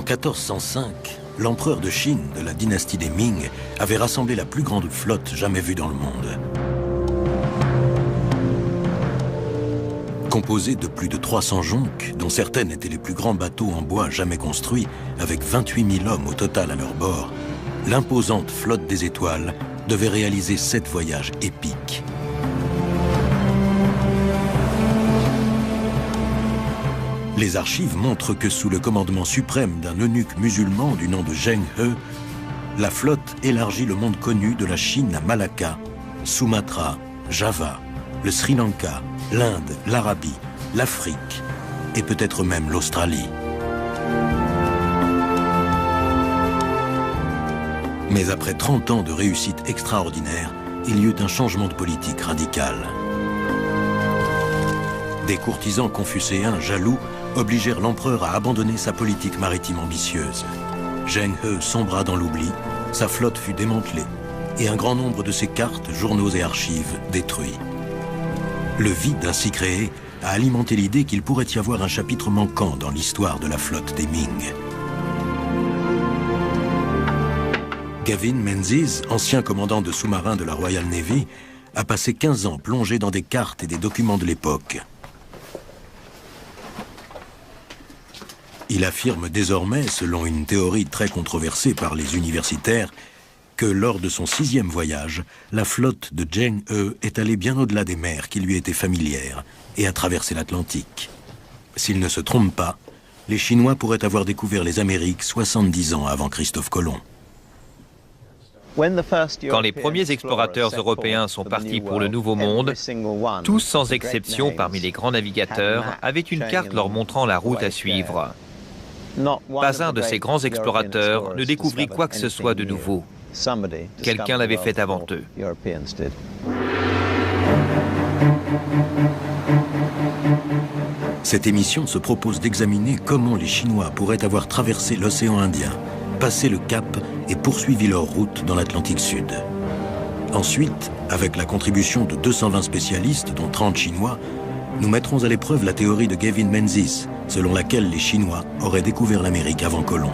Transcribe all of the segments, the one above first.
1405, l'empereur de Chine de la dynastie des Ming avait rassemblé la plus grande flotte jamais vue dans le monde. Composée de plus de 300 jonques, dont certaines étaient les plus grands bateaux en bois jamais construits, avec 28 000 hommes au total à leur bord, l'imposante flotte des étoiles devait réaliser 7 voyages épiques. Les archives montrent que sous le commandement suprême d'un eunuque musulman du nom de Zheng He, la flotte élargit le monde connu de la Chine à Malacca, Sumatra, Java, le Sri Lanka, l'Inde, l'Arabie, l'Afrique et peut-être même l'Australie. Mais après 30 ans de réussite extraordinaire, il y eut un changement de politique radical. Des courtisans confucéens jaloux obligèrent l'empereur à abandonner sa politique maritime ambitieuse. Zheng He sombra dans l'oubli, sa flotte fut démantelée et un grand nombre de ses cartes, journaux et archives détruits. Le vide ainsi créé a alimenté l'idée qu'il pourrait y avoir un chapitre manquant dans l'histoire de la flotte des Ming. Gavin Menzies, ancien commandant de sous-marins de la Royal Navy, a passé 15 ans plongé dans des cartes et des documents de l'époque. Il affirme désormais, selon une théorie très controversée par les universitaires, que lors de son 6e voyage, la flotte de Zheng He est allée bien au-delà des mers qui lui étaient familières et a traversé l'Atlantique. S'il ne se trompe pas, les Chinois pourraient avoir découvert les Amériques 70 ans avant Christophe Colomb. Quand les premiers explorateurs européens sont partis pour le Nouveau Monde, tous sans exception parmi les grands navigateurs avaient une carte leur montrant la route à suivre. Pas un de ces grands explorateurs ne découvrit quoi que ce soit de nouveau. Quelqu'un l'avait fait avant eux. Cette émission se propose d'examiner comment les Chinois pourraient avoir traversé l'océan Indien, passé le Cap et poursuivi leur route dans l'Atlantique Sud. Ensuite, avec la contribution de 220 spécialistes, dont 30 Chinois, nous mettrons à l'épreuve la théorie de Gavin Menzies, selon laquelle les Chinois auraient découvert l'Amérique avant Colomb.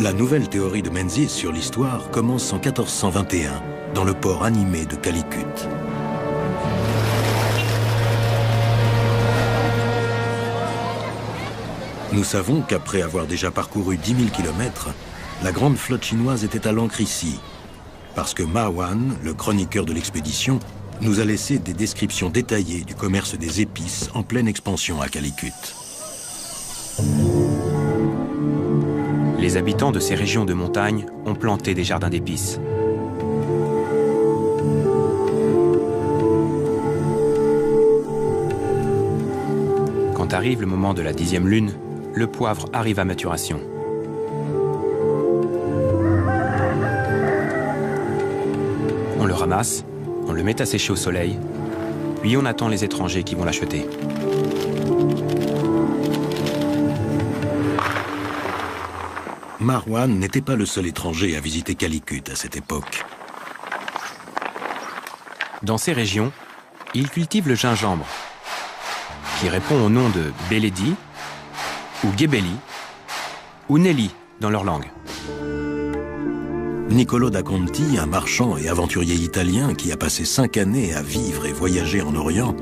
La nouvelle théorie de Menzies sur l'histoire commence en 1421, dans le port animé de Calicut. Nous savons qu'après avoir déjà parcouru 10 000 km, la grande flotte chinoise était à l'ancre ici, parce que Ma Wan, le chroniqueur de l'expédition, nous a laissé des descriptions détaillées du commerce des épices en pleine expansion à Calicut. Les habitants de ces régions de montagne ont planté des jardins d'épices. Quand arrive le moment de la 10e lune, le poivre arrive à maturation. On le ramasse, on le met à sécher au soleil, puis on attend les étrangers qui vont l'acheter. Marwan n'était pas le seul étranger à visiter Calicut à cette époque. Dans ces régions, ils cultivent le gingembre, qui répond au nom de Beledi, ou Gebeli, ou Nelly dans leur langue. Niccolo da Conti, un marchand et aventurier italien qui a passé 5 années à vivre et voyager en Orient,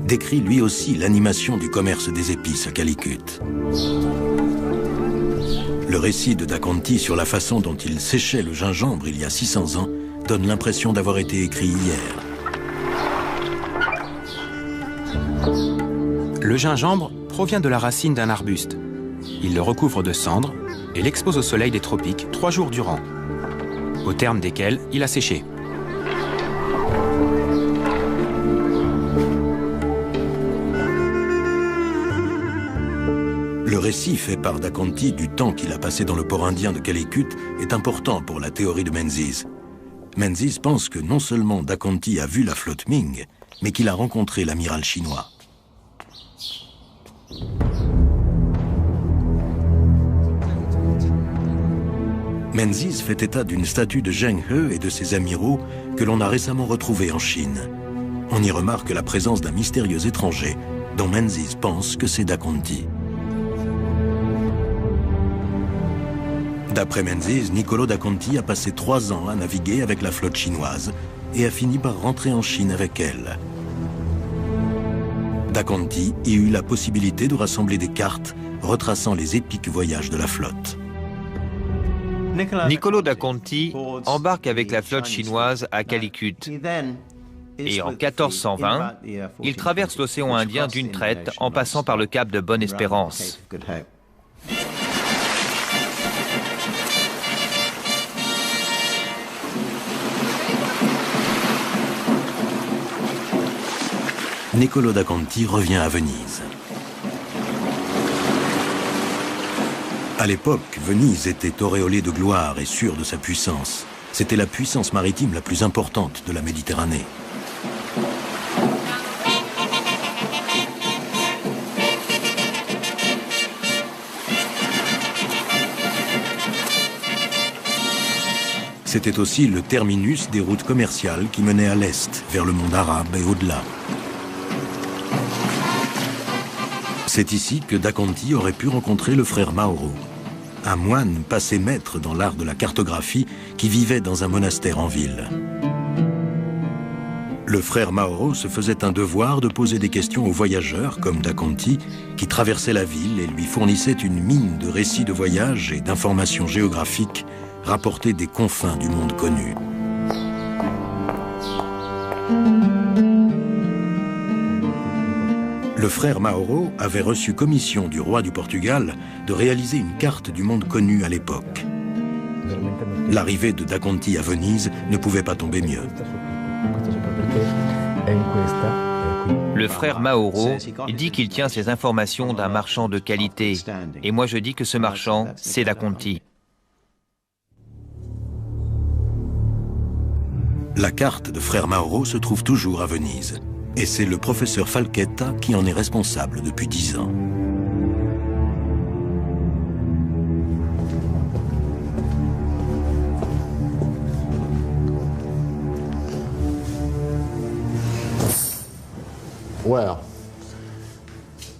décrit lui aussi l'animation du commerce des épices à Calicut. Le récit de da Conti sur la façon dont il séchait le gingembre il y a 600 ans donne l'impression d'avoir été écrit hier. Le gingembre provient de la racine d'un arbuste. Il le recouvre de cendres et l'expose au soleil des tropiques 3 jours durant, au terme desquels il a séché. Le récit fait par da Conti du temps qu'il a passé dans le port indien de Calicut est important pour la théorie de Menzies. Menzies pense que non seulement da Conti a vu la flotte Ming, mais qu'il a rencontré l'amiral chinois. Menzies fait état d'une statue de Zheng He et de ses amiraux que l'on a récemment retrouvée en Chine. On y remarque la présence d'un mystérieux étranger dont Menzies pense que c'est Da Conti. D'après Menzies, Niccolò Da Conti a passé 3 ans à naviguer avec la flotte chinoise et a fini par rentrer en Chine avec elle. Da Conti y eut la possibilité de rassembler des cartes retraçant les épiques voyages de la flotte. Niccolò Da Conti embarque avec la flotte chinoise à Calicut. Et en 1420, il traverse l'océan Indien d'une traite en passant par le cap de Bonne-Espérance. Niccolò Da Conti revient à Venise. À l'époque, Venise était auréolée de gloire et sûre de sa puissance. C'était la puissance maritime la plus importante de la Méditerranée. C'était aussi le terminus des routes commerciales qui menaient à l'est, vers le monde arabe et au-delà. C'est ici que Da Conti aurait pu rencontrer le frère Mauro, un moine passé maître dans l'art de la cartographie qui vivait dans un monastère en ville. Le frère Mauro se faisait un devoir de poser des questions aux voyageurs, comme Da Conti, qui traversaient la ville et lui fournissait une mine de récits de voyage et d'informations géographiques rapportées des confins du monde connu. Le frère Mauro avait reçu commission du roi du Portugal de réaliser une carte du monde connu à l'époque. L'arrivée de Da Conti à Venise ne pouvait pas tomber mieux. Le frère Mauro dit qu'il tient ces informations d'un marchand de qualité. Et moi je dis que ce marchand, c'est Da Conti. La carte de frère Mauro se trouve toujours à Venise. Et c'est le professeur Falchetta qui en est responsable depuis 10 ans.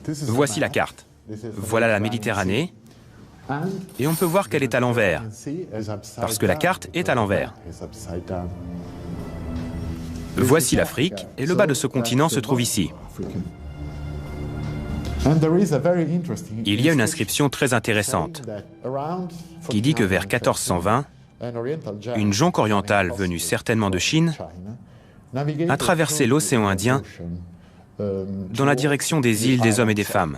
Voici la carte. Voilà la Méditerranée. Et on peut voir qu'elle est à l'envers, parce que la carte est à l'envers. Voici l'Afrique, et le bas de ce continent se trouve ici. Il y a une inscription très intéressante qui dit que vers 1420, une jonque orientale venue certainement de Chine a traversé l'océan Indien dans la direction des îles des hommes et des femmes.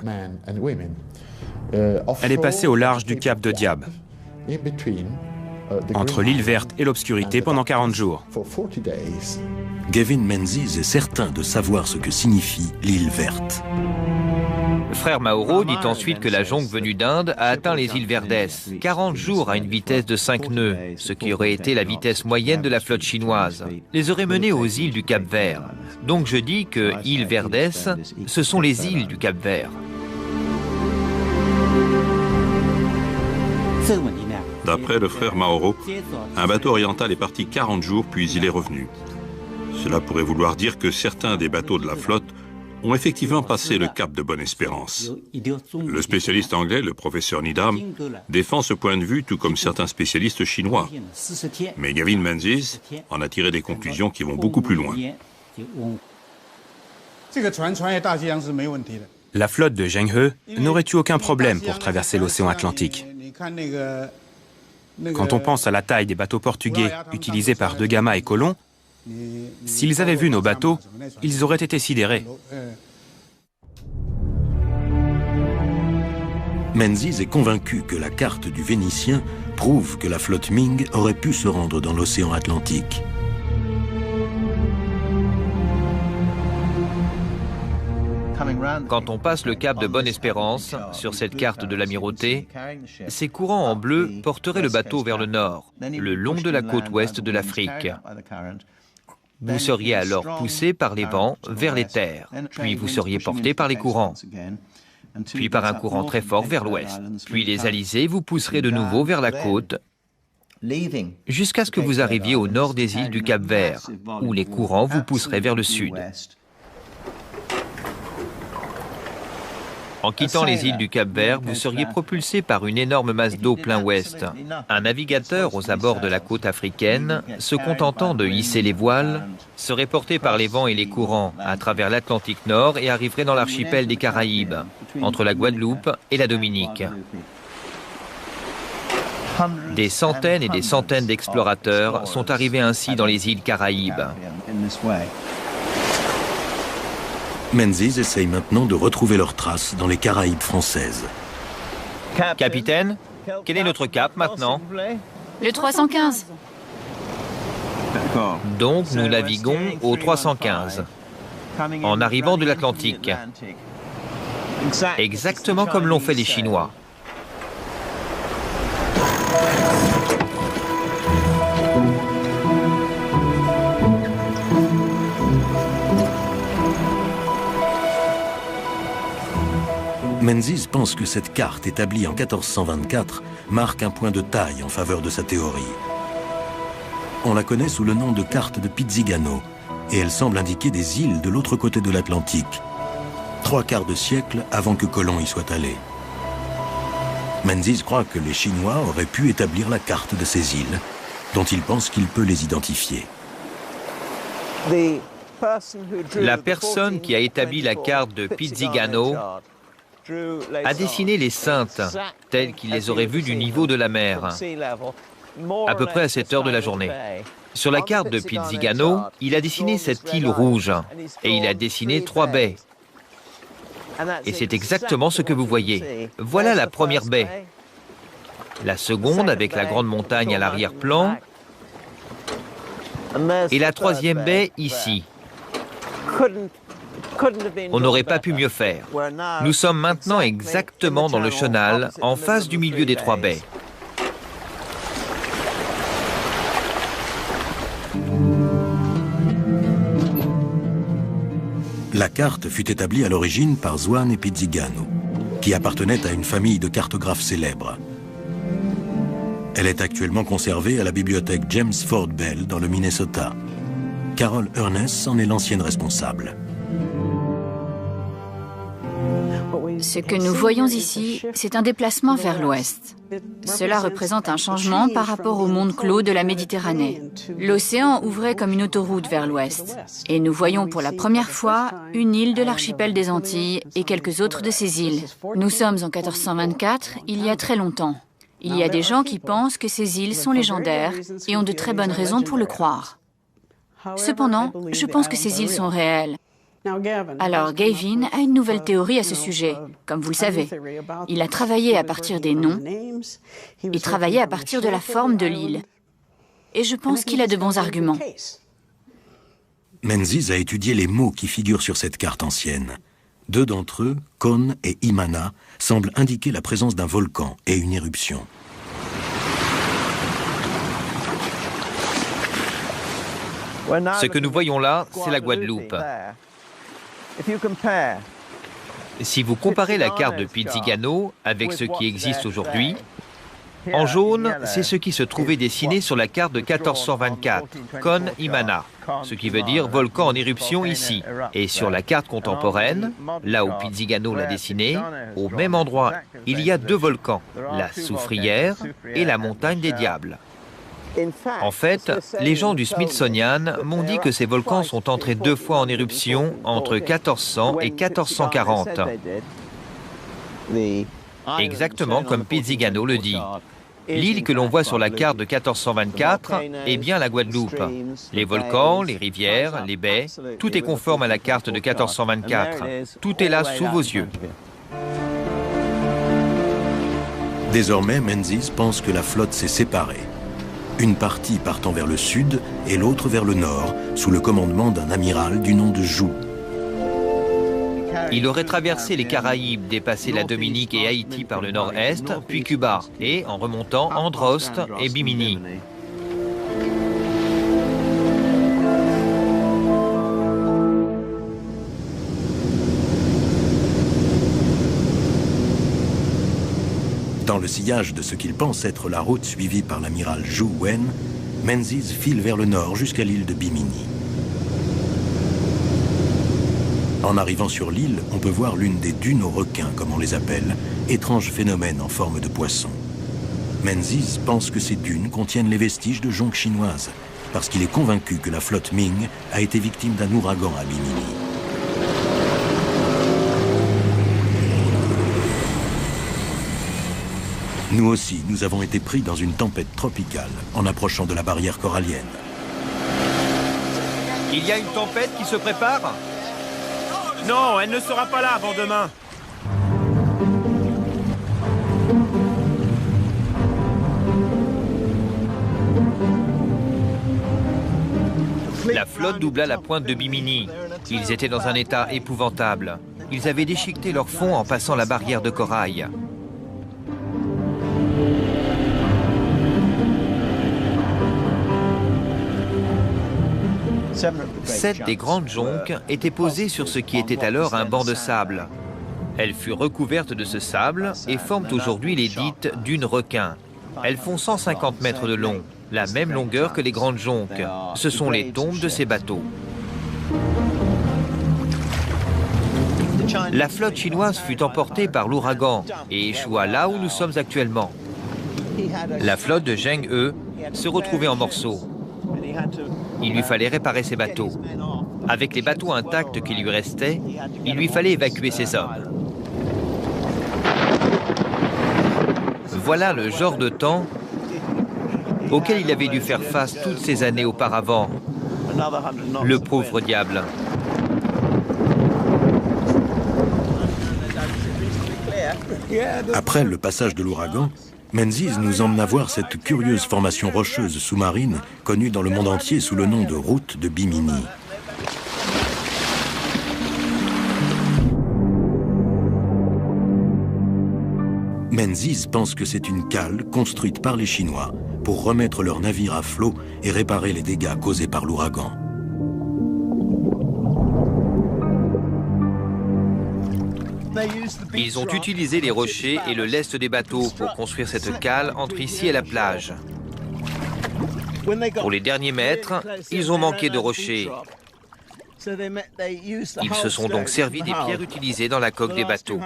Elle est passée au large du cap de Diab, entre l'île verte et l'obscurité pendant 40 jours. Gavin Menzies est certain de savoir ce que signifie l'île verte. Frère Mauro dit ensuite que la jonque venue d'Inde a atteint les îles Verdes, 40 jours à une vitesse de 5 nœuds, ce qui aurait été la vitesse moyenne de la flotte chinoise, les aurait menés aux îles du Cap-Vert. Donc je dis que îles Verdes, ce sont les îles du Cap-Vert. D'après le frère Mauro, un bateau oriental est parti 40 jours puis il est revenu. Cela pourrait vouloir dire que certains des bateaux de la flotte ont effectivement passé le cap de Bonne-Espérance. Le spécialiste anglais, le professeur Needham, défend ce point de vue tout comme certains spécialistes chinois. Mais Gavin Menzies en a tiré des conclusions qui vont beaucoup plus loin. La flotte de Zheng He n'aurait eu aucun problème pour traverser l'océan Atlantique. Quand on pense à la taille des bateaux portugais utilisés par De Gama et Colomb, s'ils avaient vu nos bateaux, ils auraient été sidérés. Menzies est convaincu que la carte du Vénitien prouve que la flotte Ming aurait pu se rendre dans l'océan Atlantique. Quand on passe le cap de Bonne-Espérance, sur cette carte de l'amirauté, ces courants en bleu porteraient le bateau vers le nord, le long de la côte ouest de l'Afrique. Vous seriez alors poussé par les vents vers les terres, puis vous seriez porté par les courants, puis par un courant très fort vers l'ouest. Puis les alizés vous pousseraient de nouveau vers la côte, jusqu'à ce que vous arriviez au nord des îles du Cap-Vert, où les courants vous pousseraient vers le sud. En quittant les îles du Cap-Vert, vous seriez propulsé par une énorme masse d'eau plein ouest. Un navigateur aux abords de la côte africaine, se contentant de hisser les voiles, serait porté par les vents et les courants à travers l'Atlantique Nord et arriverait dans l'archipel des Caraïbes, entre la Guadeloupe et la Dominique. Des centaines et des centaines d'explorateurs sont arrivés ainsi dans les îles Caraïbes. Menzies essaye maintenant de retrouver leurs traces dans les Caraïbes françaises. Capitaine, quel est notre cap maintenant? Le 315. Donc nous naviguons au 315, en arrivant de l'Atlantique. Exactement comme l'ont fait les Chinois. Menzies pense que cette carte établie en 1424 marque un point de taille en faveur de sa théorie. On la connaît sous le nom de carte de Pizzigano et elle semble indiquer des îles de l'autre côté de l'Atlantique, 3/4 de siècle avant que Colomb y soit allé. Menzies croit que les Chinois auraient pu établir la carte de ces îles, dont il pense qu'il peut les identifier. La personne qui a établi la carte de Pizzigano a dessiné les saintes telles qu'il les aurait vues du niveau de la mer, à peu près à cette heure de la journée. Sur la carte de Pizzigano, il a dessiné cette île rouge et il a dessiné 3 baies. Et c'est exactement ce que vous voyez. Voilà la première baie. La seconde avec la grande montagne à l'arrière-plan. Et la 3e baie ici. On n'aurait pas pu mieux faire. Nous sommes maintenant exactement dans le chenal, en face du milieu des 3 baies. La carte fut établie à l'origine par Zuane et Pizzigano, qui appartenaient à une famille de cartographes célèbres. Elle est actuellement conservée à la bibliothèque James Ford Bell dans le Minnesota. Carol Ernest en est l'ancienne responsable. Ce que nous voyons ici, c'est un déplacement vers l'ouest. Cela représente un changement par rapport au monde clos de la Méditerranée. L'océan ouvrait comme une autoroute vers l'ouest. Et nous voyons pour la première fois une île de l'archipel des Antilles et quelques autres de ces îles. Nous sommes en 1424, il y a très longtemps. Il y a des gens qui pensent que ces îles sont légendaires et ont de très bonnes raisons pour le croire. Cependant, je pense que ces îles sont réelles. Alors, Gavin a une nouvelle théorie à ce sujet, comme vous le savez. Il a travaillé à partir des noms et travaillé à partir de la forme de l'île. Et je pense qu'il a de bons arguments. Menzies a étudié les mots qui figurent sur cette carte ancienne. 2 d'entre eux, Con et Imana, semblent indiquer la présence d'un volcan et une éruption. Ce que nous voyons là, c'est la Guadeloupe. Si vous comparez la carte de Pizzigano avec ce qui existe aujourd'hui, en jaune, c'est ce qui se trouvait dessiné sur la carte de 1424, Con Imana, ce qui veut dire volcan en éruption ici. Et sur la carte contemporaine, là où Pizzigano l'a dessiné, au même endroit, il y a 2 volcans, la Soufrière et la montagne des Diables. En fait, les gens du Smithsonian m'ont dit que ces volcans sont entrés 2 fois en éruption entre 1400 et 1440. Exactement comme Pizzigano le dit. L'île que l'on voit sur la carte de 1424 est bien la Guadeloupe. Les volcans, les rivières, les baies, tout est conforme à la carte de 1424. Tout est là sous vos yeux. Désormais, Menzies pense que la flotte s'est séparée. Une partie partant vers le sud et l'autre vers le nord, sous le commandement d'un amiral du nom de Joux. Il aurait traversé les Caraïbes, dépassé la Dominique et Haïti par le nord-est, puis Cuba, et en remontant Androst et Bimini. Dans le sillage de ce qu'il pense être la route suivie par l'amiral Zhu Wen, Menzies file vers le nord jusqu'à l'île de Bimini. En arrivant sur l'île, on peut voir l'une des dunes aux requins, comme on les appelle, étrange phénomène en forme de poisson. Menzies pense que ces dunes contiennent les vestiges de jonques chinoises, parce qu'il est convaincu que la flotte Ming a été victime d'un ouragan à Bimini. Nous aussi, nous avons été pris dans une tempête tropicale en approchant de la barrière corallienne. Il y a une tempête qui se prépare? Non, elle ne sera pas là avant demain. La flotte doubla la pointe de Bimini. Ils étaient dans un état épouvantable. Ils avaient déchiqueté leur fond en passant la barrière de corail. Sept des grandes jonques étaient posées sur ce qui était alors un banc de sable. Elles furent recouvertes de ce sable et forment aujourd'hui les dites dunes requins. Elles font 150 mètres de long, la même longueur que les grandes jonques. Ce sont les tombes de ces bateaux. La flotte chinoise fut emportée par l'ouragan et échoua là où nous sommes actuellement. La flotte de Zheng He se retrouvait en morceaux. Il lui fallait réparer ses bateaux. Avec les bateaux intacts qui lui restaient, il lui fallait évacuer ses hommes. Voilà le genre de temps auquel il avait dû faire face toutes ces années auparavant. Le pauvre diable. Après le passage de l'ouragan, Menzies nous emmena voir cette curieuse formation rocheuse sous-marine connue dans le monde entier sous le nom de route de Bimini. Menzies pense que c'est une cale construite par les Chinois pour remettre leurs navires à flot et réparer les dégâts causés par l'ouragan. Ils ont utilisé les rochers et le lest des bateaux pour construire cette cale entre ici et la plage. Pour les derniers mètres, ils ont manqué de rochers. Ils se sont donc servis des pierres utilisées dans la coque des bateaux.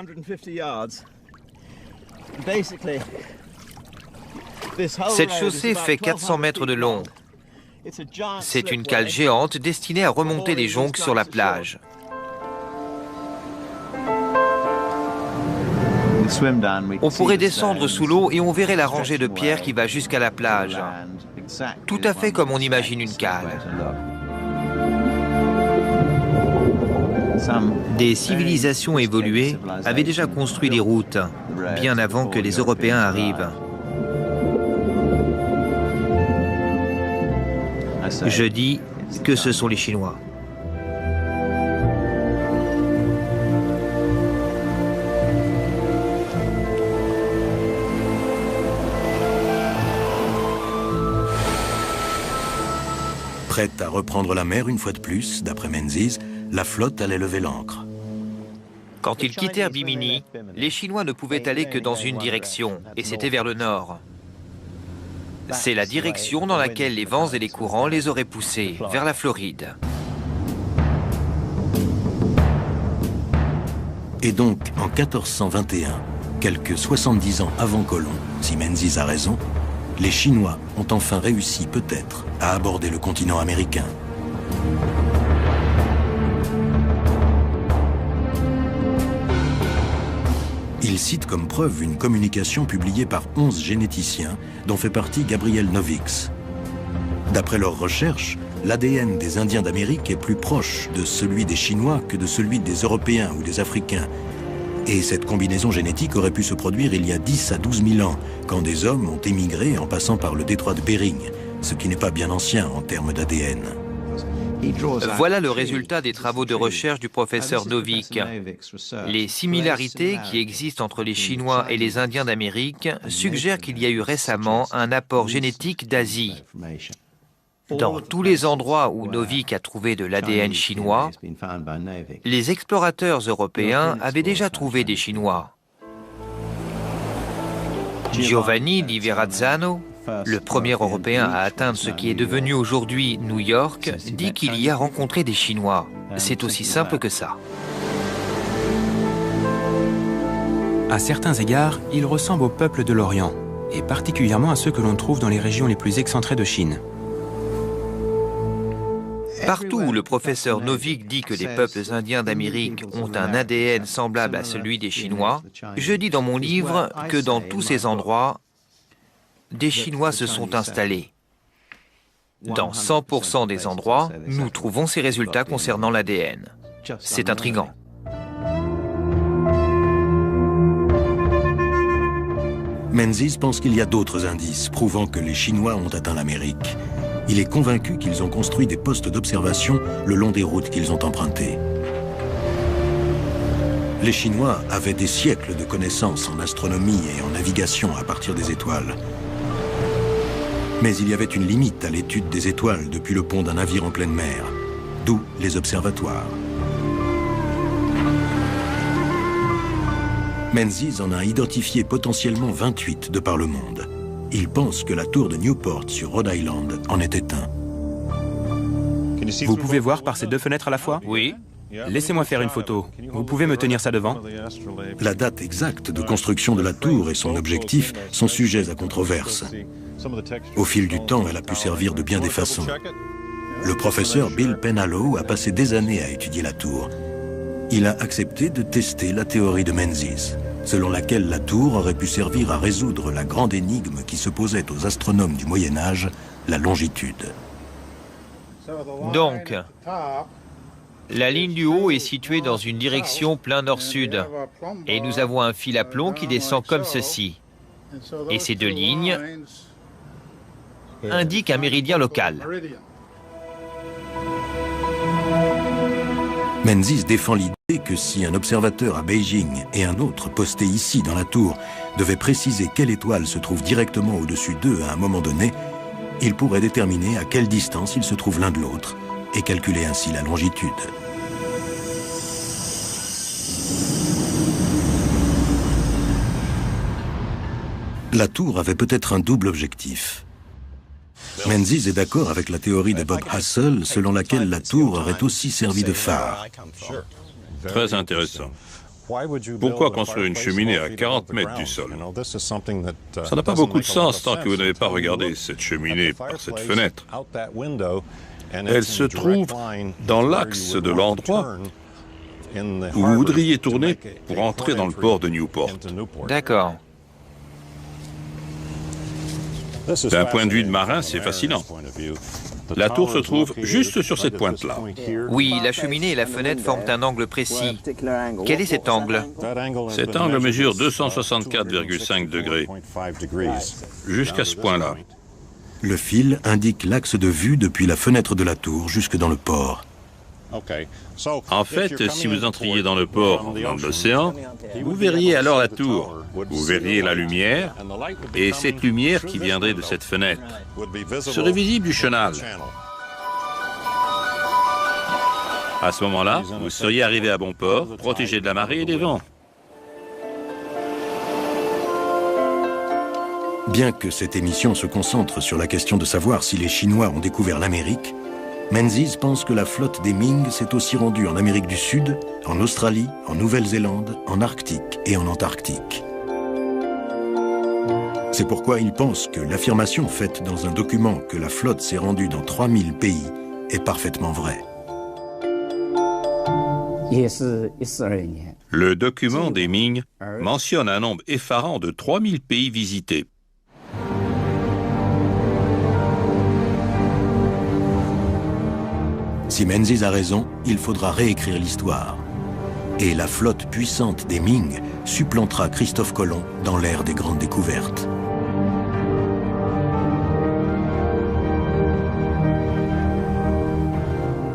Cette chaussée fait 400 mètres de long. C'est une cale géante destinée à remonter les jonques sur la plage. On pourrait descendre sous l'eau et on verrait la rangée de pierres qui va jusqu'à la plage. Tout à fait comme on imagine une cale. Des civilisations évoluées avaient déjà construit des routes, bien avant que les Européens arrivent. Je dis que ce sont les Chinois. Prête à reprendre la mer une fois de plus, d'après Menzies, la flotte allait lever l'ancre. Quand ils quittèrent Bimini, les Chinois ne pouvaient aller que dans une direction, et c'était vers le nord. C'est la direction dans laquelle les vents et les courants les auraient poussés, vers la Floride. Et donc, en 1421, quelques 70 ans avant Colomb, si Menzies a raison, les Chinois ont enfin réussi, peut-être, à aborder le continent américain. Il cite comme preuve une communication publiée par 11 généticiens, dont fait partie Gabriel Novix. D'après leurs recherches, l'ADN des Indiens d'Amérique est plus proche de celui des Chinois que de celui des Européens ou des Africains. Et cette combinaison génétique aurait pu se produire il y a 10 à 12 000 ans, quand des hommes ont émigré en passant par le détroit de Bering, ce qui n'est pas bien ancien en termes d'ADN. Voilà le résultat des travaux de recherche du professeur Novik. Les similarités qui existent entre les Chinois et les Indiens d'Amérique suggèrent qu'il y a eu récemment un apport génétique d'Asie. Dans tous les endroits où Novik a trouvé de l'ADN chinois, les explorateurs européens avaient déjà trouvé des Chinois. Giovanni di Verrazzano, le premier Européen à atteindre ce qui est devenu aujourd'hui New York, dit qu'il y a rencontré des Chinois. C'est aussi simple que ça. À certains égards, il ressemble au peuple de l'Orient, et particulièrement à ceux que l'on trouve dans les régions les plus excentrées de Chine. Partout où le professeur Novick dit que les peuples indiens d'Amérique ont un ADN semblable à celui des Chinois, je dis dans mon livre que dans tous ces endroits, des Chinois se sont installés. Dans 100% des endroits, nous trouvons ces résultats concernant l'ADN. C'est intriguant. Menzies pense qu'il y a d'autres indices prouvant que les Chinois ont atteint l'Amérique. Il est convaincu qu'ils ont construit des postes d'observation le long des routes qu'ils ont empruntées. Les Chinois avaient des siècles de connaissances en astronomie et en navigation à partir des étoiles. Mais il y avait une limite à l'étude des étoiles depuis le pont d'un navire en pleine mer, d'où les observatoires. Menzies en a identifié potentiellement 28 de par le monde. Il pense que la tour de Newport sur Rhode Island en était un. Vous pouvez voir par ces deux fenêtres à la fois? Oui. Laissez-moi faire une photo. Vous pouvez me tenir ça devant? La date exacte de construction de la tour et son objectif sont sujets à controverse. Au fil du temps, elle a pu servir de bien des façons. Le professeur Bill Penhallow a passé des années à étudier la tour. Il a accepté de tester la théorie de Menzies, selon laquelle la tour aurait pu servir à résoudre la grande énigme qui se posait aux astronomes du Moyen-Âge, la longitude. Donc, la ligne du haut est située dans une direction plein nord-sud. Et nous avons un fil à plomb qui descend comme ceci. Et ces deux lignes indiquent un méridien local. Menzies défend l'idée que si un observateur à Beijing et un autre posté ici dans la tour devaient préciser quelle étoile se trouve directement au-dessus d'eux à un moment donné, ils pourraient déterminer à quelle distance ils se trouvent l'un de l'autre et calculer ainsi la longitude. La tour avait peut-être un double objectif. Menzies est d'accord avec la théorie de Bob Hassel, selon laquelle la tour aurait aussi servi de phare. Très intéressant. Pourquoi construire une cheminée à 40 mètres du sol? Ça n'a pas beaucoup de sens tant que vous n'avez pas regardé cette cheminée par cette fenêtre. Elle se trouve dans l'axe de l'endroit où vous voudriez tourner pour entrer dans le port de Newport. D'accord. D'un point de vue de marin, c'est fascinant. La tour se trouve juste sur cette pointe-là. Oui, la cheminée et la fenêtre forment un angle précis. Quel est cet angle? Cet angle mesure 264,5 degrés, jusqu'à ce point-là. Le fil indique l'axe de vue depuis la fenêtre de la tour jusque dans le port. En fait, si vous entriez dans le port, dans l'océan, vous verriez alors la tour. Vous verriez la lumière, et cette lumière qui viendrait de cette fenêtre serait visible du chenal. À ce moment-là, vous seriez arrivé à bon port, protégé de la marée et des vents. Bien que cette émission se concentre sur la question de savoir si les Chinois ont découvert l'Amérique, Menzies pense que la flotte des Ming s'est aussi rendue en Amérique du Sud, en Australie, en Nouvelle-Zélande, en Arctique et en Antarctique. C'est pourquoi il pense que l'affirmation faite dans un document que la flotte s'est rendue dans 3000 pays est parfaitement vraie. Le document des Ming mentionne un nombre effarant de 3000 pays visités. Si Menzies a raison, il faudra réécrire l'histoire. Et la flotte puissante des Ming supplantera Christophe Colomb dans l'ère des grandes découvertes.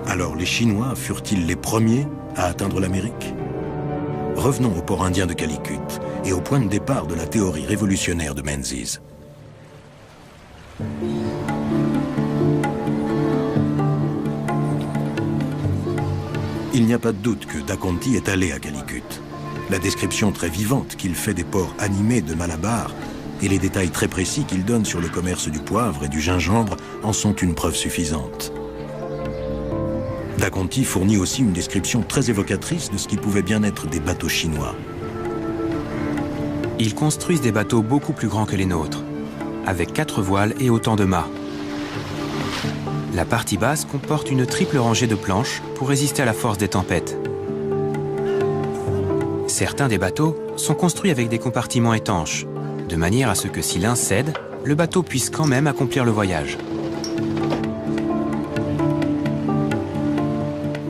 Alors les Chinois furent-ils les premiers à atteindre l'Amérique? Revenons au port indien de Calicut et au point de départ de la théorie révolutionnaire de Menzies. Il n'y a pas de doute que Da Conti est allé à Calicut. La description très vivante qu'il fait des ports animés de Malabar et les détails très précis qu'il donne sur le commerce du poivre et du gingembre en sont une preuve suffisante. Da Conti fournit aussi une description très évocatrice de ce qui pouvait bien être des bateaux chinois. Ils construisent des bateaux beaucoup plus grands que les nôtres, avec 4 voiles et autant de mâts. La partie basse comporte une triple rangée de planches pour résister à la force des tempêtes. Certains des bateaux sont construits avec des compartiments étanches, de manière à ce que si l'un cède, le bateau puisse quand même accomplir le voyage.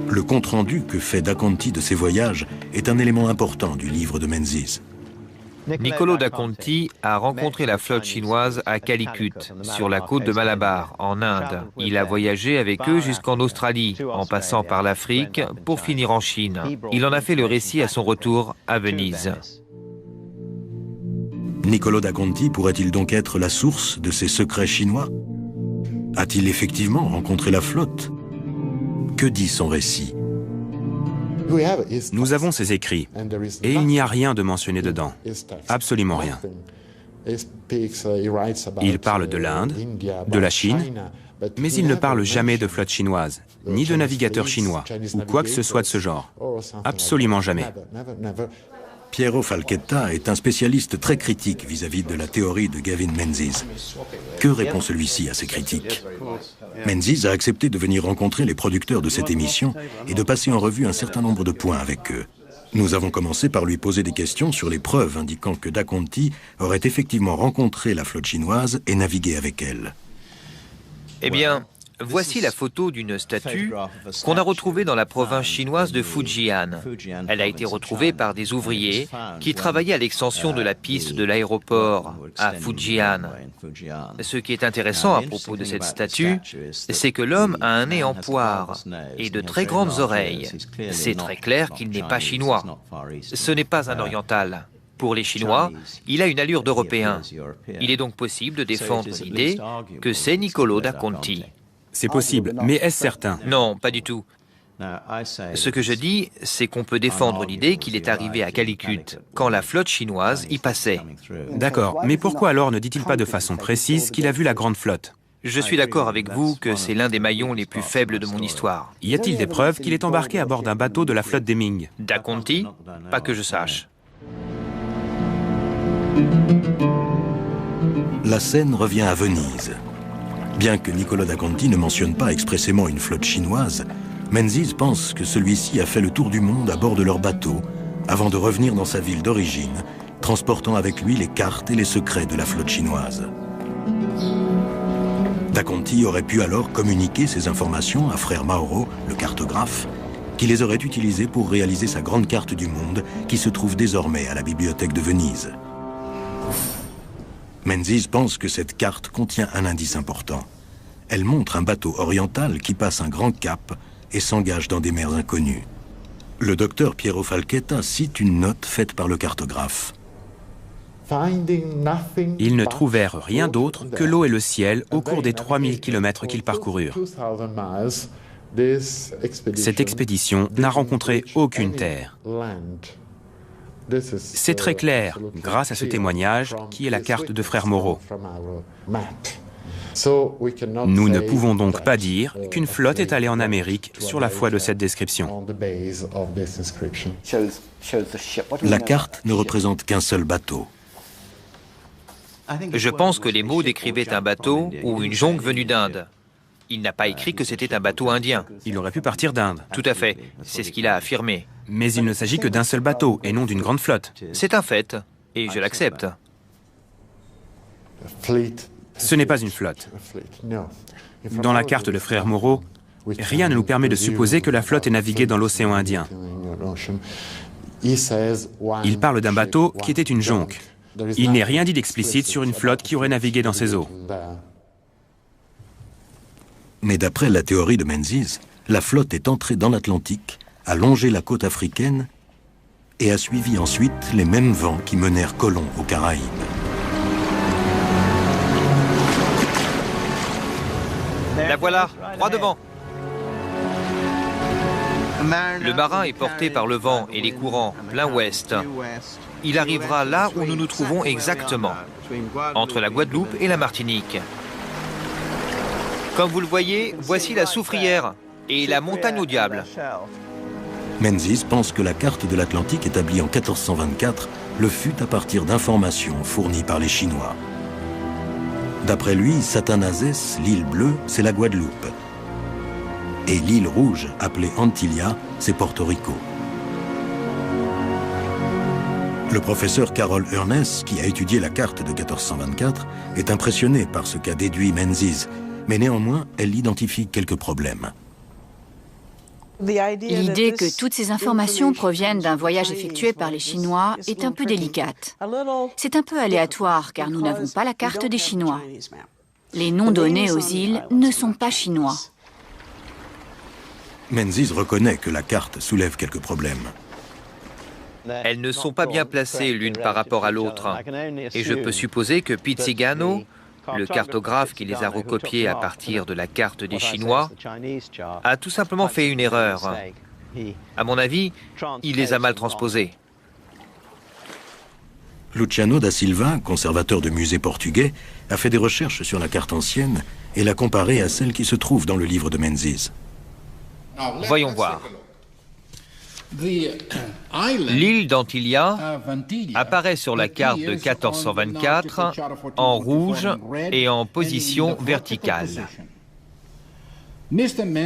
Le compte-rendu que fait Da Conti de ses voyages est un élément important du livre de Menzies. Niccolò da Conti a rencontré la flotte chinoise à Calicut, sur la côte de Malabar, en Inde. Il a voyagé avec eux jusqu'en Australie, en passant par l'Afrique, pour finir en Chine. Il en a fait le récit à son retour à Venise. Niccolò da Conti pourrait-il donc être la source de ces secrets chinois? A-t-il effectivement rencontré la flotte? Que dit son récit? Nous avons ses écrits, et il n'y a rien de mentionné dedans. Absolument rien. Il parle de l'Inde, de la Chine, mais il ne parle jamais de flotte chinoise, ni de navigateurs chinois, ou quoi que ce soit de ce genre. Absolument jamais. Piero Falchetta est un spécialiste très critique vis-à-vis de la théorie de Gavin Menzies. Que répond celui-ci à ces critiques? Menzies a accepté de venir rencontrer les producteurs de cette émission et de passer en revue un certain nombre de points avec eux. Nous avons commencé par lui poser des questions sur les preuves indiquant que Da Conti aurait effectivement rencontré la flotte chinoise et navigué avec elle. Eh bien, voici la photo d'une statue qu'on a retrouvée dans la province chinoise de Fujian. Elle a été retrouvée par des ouvriers qui travaillaient à l'extension de la piste de l'aéroport à Fujian. Ce qui est intéressant à propos de cette statue, c'est que l'homme a un nez en poire et de très grandes oreilles. C'est très clair qu'il n'est pas chinois. Ce n'est pas un oriental. Pour les Chinois, il a une allure d'Européen. Il est donc possible de défendre l'idée que c'est Niccolò da Conti. C'est possible, mais est-ce certain? Non, pas du tout. Ce que je dis, c'est qu'on peut défendre l'idée qu'il est arrivé à Calicut quand la flotte chinoise y passait. D'accord, mais pourquoi alors ne dit-il pas de façon précise qu'il a vu la grande flotte? Je suis d'accord avec vous que c'est l'un des maillons les plus faibles de mon histoire. Y a-t-il des preuves qu'il est embarqué à bord d'un bateau de la flotte des Ming? Da Conti? Pas que je sache. La scène revient à Venise. Bien que Niccolò da Conti ne mentionne pas expressément une flotte chinoise, Menzies pense que celui-ci a fait le tour du monde à bord de leur bateau avant de revenir dans sa ville d'origine, transportant avec lui les cartes et les secrets de la flotte chinoise. Da Conti aurait pu alors communiquer ces informations à frère Mauro, le cartographe, qui les aurait utilisées pour réaliser sa grande carte du monde qui se trouve désormais à la bibliothèque de Venise. Menzies pense que cette carte contient un indice important. Elle montre un bateau oriental qui passe un grand cap et s'engage dans des mers inconnues. Le docteur Piero Falchetta cite une note faite par le cartographe. Ils ne trouvèrent rien d'autre que l'eau et le ciel au cours des 3000 km qu'ils parcoururent. Cette expédition n'a rencontré aucune terre. C'est très clair, grâce à ce témoignage, qui est la carte de frère Moreau. Nous ne pouvons donc pas dire qu'une flotte est allée en Amérique sur la foi de cette description. La carte ne représente qu'un seul bateau. Je pense que les mots décrivaient un bateau ou une jonque venue d'Inde. Il n'a pas écrit que c'était un bateau indien. Il aurait pu partir d'Inde. Tout à fait, c'est ce qu'il a affirmé. Mais il ne s'agit que d'un seul bateau et non d'une grande flotte. C'est un fait, et je l'accepte. Ce n'est pas une flotte. Dans la carte de frère Moreau, rien ne nous permet de supposer que la flotte ait navigué dans l'océan Indien. Il parle d'un bateau qui était une jonque. Il n'est rien dit d'explicite sur une flotte qui aurait navigué dans ces eaux. Mais d'après la théorie de Menzies, la flotte est entrée dans l'Atlantique, a longé la côte africaine et a suivi ensuite les mêmes vents qui menèrent Colomb aux Caraïbes. La voilà, droit devant. Le marin est porté par le vent et les courants, plein ouest. il arrivera là où nous nous trouvons exactement, entre la Guadeloupe et la Martinique. Comme vous le voyez, voici la soufrière et la montagne au diable. Menzies pense que la carte de l'Atlantique établie en 1424 le fut à partir d'informations fournies par les Chinois. D'après lui, Satanazès, l'île bleue, c'est la Guadeloupe. Et l'île rouge, appelée Antillia, c'est Porto Rico. Le professeur Carol Urness, qui a étudié la carte de 1424, est impressionné par ce qu'a déduit Menzies, mais néanmoins, elle identifie quelques problèmes. L'idée que toutes ces informations proviennent d'un voyage effectué par les Chinois est un peu délicate. C'est un peu aléatoire car nous n'avons pas la carte des Chinois. Les noms donnés aux îles ne sont pas chinois. Menzies reconnaît que la carte soulève quelques problèmes. Elles ne sont pas bien placées l'une par rapport à l'autre. Et je peux supposer que Pizigano, le cartographe qui les a recopiées à partir de la carte des Chinois, a tout simplement fait une erreur. À mon avis, il les a mal transposées. Luciano da Silva, conservateur de musées portugais, a fait des recherches sur la carte ancienne et l'a comparée à celle qui se trouve dans le livre de Menzies. Voyons voir. L'île d'Antillia apparaît sur la carte de 1424 en rouge et en position verticale.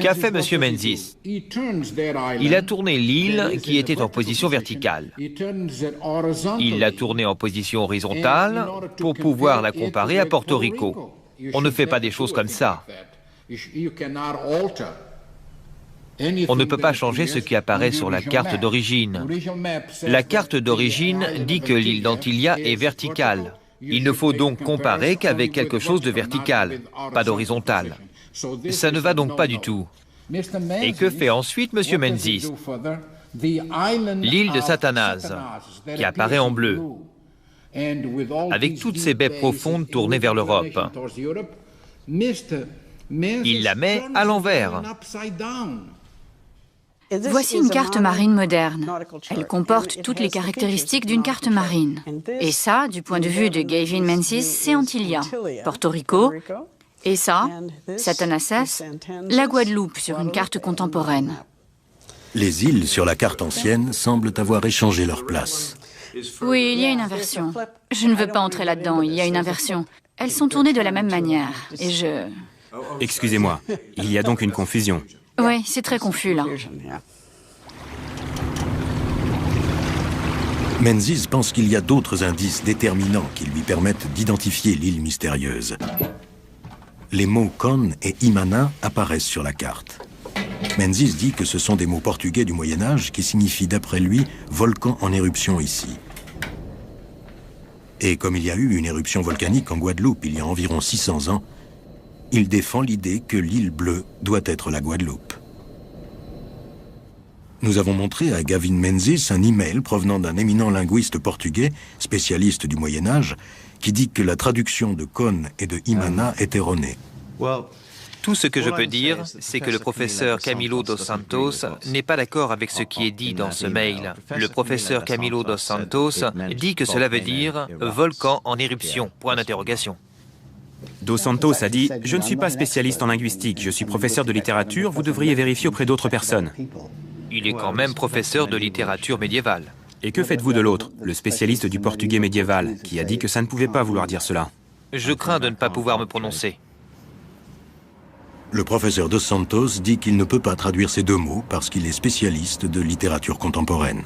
Qu'a fait M. Menzies? Il a tourné l'île qui était en position verticale. Il l'a tournée en position horizontale pour pouvoir la comparer à Porto Rico. On ne fait pas des choses comme ça. On ne peut pas changer ce qui apparaît sur la carte d'origine. La carte d'origine dit que l'île d'Antillia est verticale. Il ne faut donc comparer qu'avec quelque chose de vertical, pas d'horizontal. Ça ne va donc pas du tout. Et que fait ensuite M. Menzies? L'île de Satanaz, qui apparaît en bleu, avec toutes ses baies profondes tournées vers l'Europe. Il la met à l'envers. Voici une carte marine moderne. Elle comporte toutes les caractéristiques d'une carte marine. Et ça, du point de vue de Gavin Menzies, c'est Antillia, Porto Rico, et ça, Satanazès, la Guadeloupe sur une carte contemporaine. Les îles sur la carte ancienne semblent avoir échangé leur place. Oui, il y a une inversion. Je ne veux pas entrer là-dedans, il y a une inversion. Elles sont tournées de la même manière, et je... Excusez-moi, il y a donc une confusion. Oui, c'est très confus là. Menzies pense qu'il y a d'autres indices déterminants qui lui permettent d'identifier l'île mystérieuse. Les mots Con et Imana apparaissent sur la carte. Menzies dit que ce sont des mots portugais du Moyen-Âge qui signifient d'après lui « volcan en éruption ici ». Et comme il y a eu une éruption volcanique en Guadeloupe il y a environ 600 ans, il défend l'idée que l'île bleue doit être la Guadeloupe. Nous avons montré à Gavin Menzies un email provenant d'un éminent linguiste portugais, spécialiste du Moyen-Âge, qui dit que la traduction de Con et de Imana est erronée. Tout ce que je peux dire, c'est que le professeur Camilo dos Santos n'est pas d'accord avec ce qui est dit dans ce mail. Le professeur Camilo dos Santos dit que cela veut dire « volcan en éruption », point d'interrogation. Dos Santos a dit « Je ne suis pas spécialiste en linguistique, je suis professeur de littérature, vous devriez vérifier auprès d'autres personnes. » Il est quand même professeur de littérature médiévale. Et que faites-vous de l'autre, le spécialiste du portugais médiéval, qui a dit que ça ne pouvait pas vouloir dire cela? Je crains de ne pas pouvoir me prononcer. Le professeur Dos Santos dit qu'il ne peut pas traduire ces deux mots parce qu'il est spécialiste de littérature contemporaine.